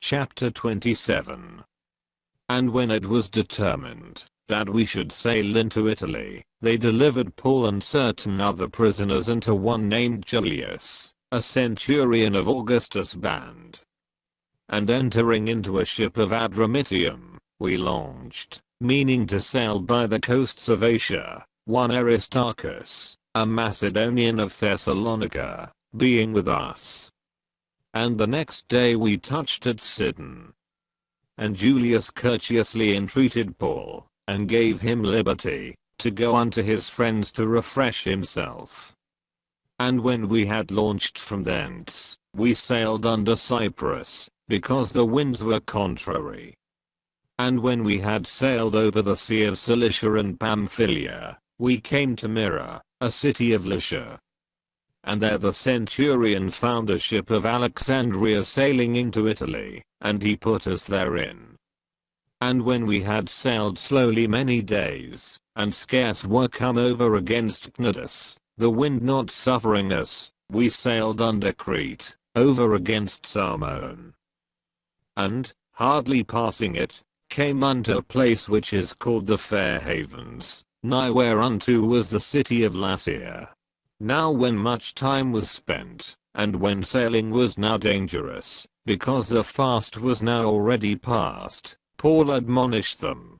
Chapter 27. And when it was determined that we should sail into Italy, they delivered Paul and certain other prisoners unto one named Julius, a centurion of Augustus' band. And entering into a ship of Adramyttium, we launched, meaning to sail by the coasts of Asia, one Aristarchus, a Macedonian of Thessalonica, being with us. And the next day we touched at Sidon. And Julius courteously entreated Paul, and gave him liberty, to go unto his friends to refresh himself. And when we had launched from thence, we sailed under Cyprus, because the winds were contrary. And when we had sailed over the sea of Cilicia and Pamphylia, we came to Myra, a city of Lycia. And there the centurion found a ship of Alexandria sailing into Italy, and he put us therein. And when we had sailed slowly many days, and scarce were come over against Cnidus, the wind not suffering us, we sailed under Crete, over against Salmone. And, hardly passing it, came unto a place which is called the Fair Havens, nigh whereunto was the city of Lasea. Now when much time was spent, and when sailing was now dangerous, because the fast was now already past, Paul admonished them,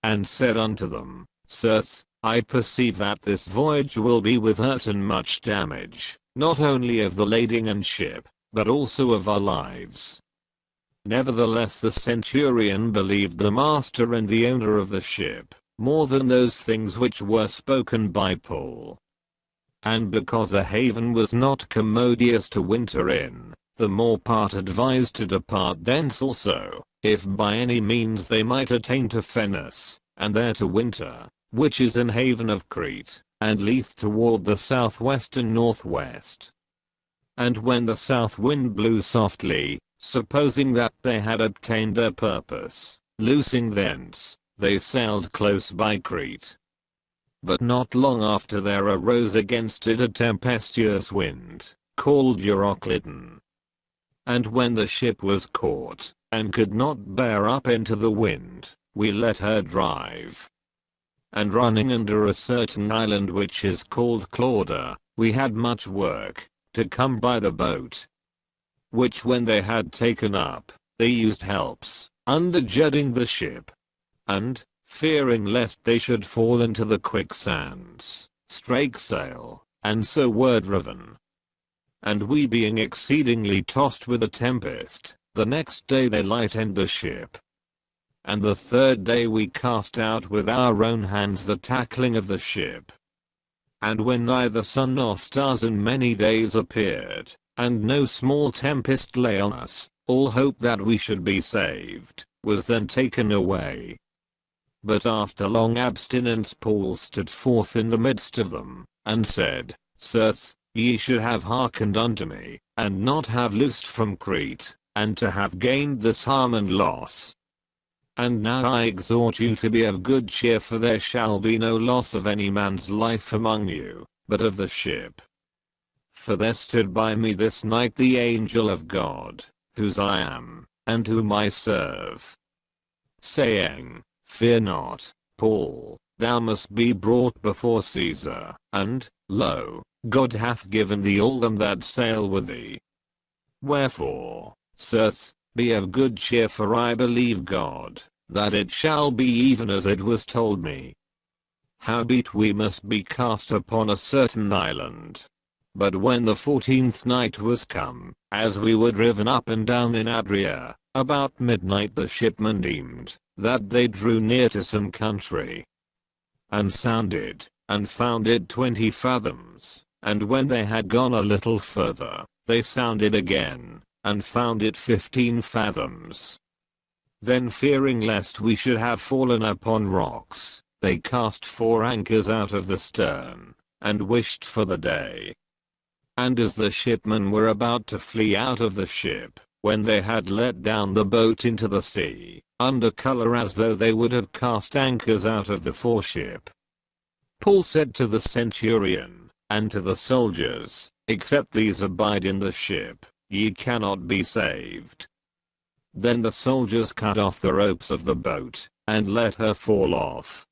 and said unto them, Sirs, I perceive that this voyage will be with hurt and much damage, not only of the lading and ship, but also of our lives. Nevertheless the centurion believed the master and the owner of the ship, more than those things which were spoken by Paul. And because a haven was not commodious to winter in, the more part advised to depart thence also, if by any means they might attain to Phenis, and there to winter, which is an haven of Crete, and lieth toward the southwest and northwest. And when the south wind blew softly, supposing that they had obtained their purpose, loosing thence, they sailed close by Crete. But not long after there arose against it a tempestuous wind, called Euroclydon. And when the ship was caught, and could not bear up into the wind, we let her drive. And running under a certain island which is called Clauda, we had much work, to come by the boat. Which when they had taken up, they used helps, undergirding the ship. And, fearing lest they should fall into the quicksands, strake sail, and so were driven. And we being exceedingly tossed with a tempest, the next day they lightened the ship. And the third day we cast out with our own hands the tackling of the ship. And when neither sun nor stars in many days appeared, and no small tempest lay on us, all hope that we should be saved, was then taken away. But after long abstinence Paul stood forth in the midst of them, and said, Sirs, ye should have hearkened unto me, and not have loosed from Crete, and to have gained this harm and loss. And now I exhort you to be of good cheer, for there shall be no loss of any man's life among you, but of the ship. For there stood by me this night the angel of God, whose I am, and whom I serve, saying, Fear not, Paul, thou must be brought before Caesar, and, lo, God hath given thee all them that sail with thee. Wherefore, sirs, be of good cheer, for I believe God, that it shall be even as it was told me. Howbeit we must be cast upon a certain island. But when the 14th night was come, as we were driven up and down in Adria, about midnight the shipmen deemed that they drew near to some country, and sounded, and found it 20 fathoms, and when they had gone a little further, they sounded again, and found it 15 fathoms. Then fearing lest we should have fallen upon rocks, they cast 4 anchors out of the stern, and wished for the day. And as the shipmen were about to flee out of the ship, when they had let down the boat into the sea, under color as though they would have cast anchors out of the foreship, Paul said to the centurion, and to the soldiers, Except these abide in the ship, ye cannot be saved. Then the soldiers cut off the ropes of the boat, and let her fall off.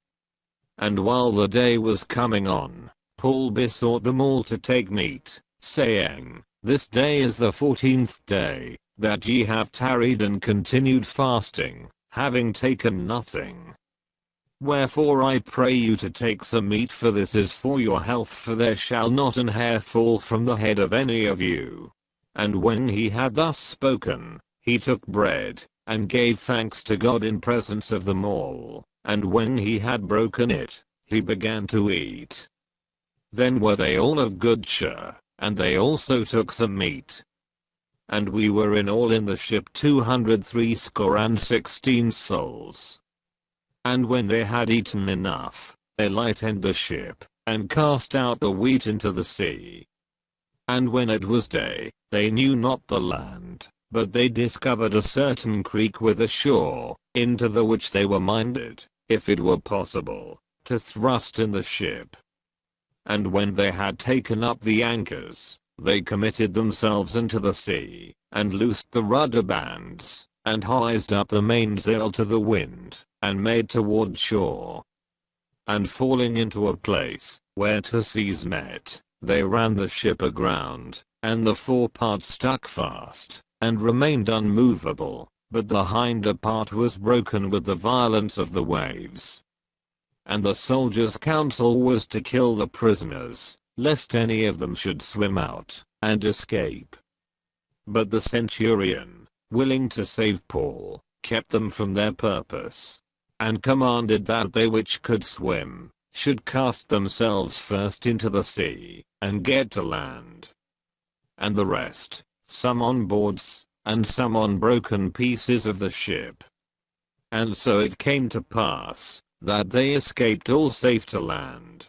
And while the day was coming on, Paul besought them all to take meat, saying, This day is the 14th day, that ye have tarried and continued fasting, having taken nothing. Wherefore I pray you to take some meat, for this is for your health, for there shall not an hair fall from the head of any of you. And when he had thus spoken, he took bread, and gave thanks to God in presence of them all, and when he had broken it, he began to eat. Then were they all of good cheer, and they also took some meat. And we were in all in the ship 216 souls. And when they had eaten enough, they lightened the ship, and cast out the wheat into the sea. And when it was day, they knew not the land, but they discovered a certain creek with a shore, into the which they were minded, if it were possible, to thrust in the ship. And when they had taken up the anchors, they committed themselves into the sea, and loosed the rudder bands, and hoised up the mainsail to the wind, and made toward shore. And falling into a place, where two seas met, they ran the ship aground, and the forepart stuck fast, and remained unmovable, but the hinder part was broken with the violence of the waves. And the soldiers' counsel was to kill the prisoners, lest any of them should swim out, and escape. But the centurion, willing to save Paul, kept them from their purpose, and commanded that they which could swim, should cast themselves first into the sea, and get to land. And the rest, some on boards, and some on broken pieces of the ship. And so it came to pass, that they escaped all safe to land.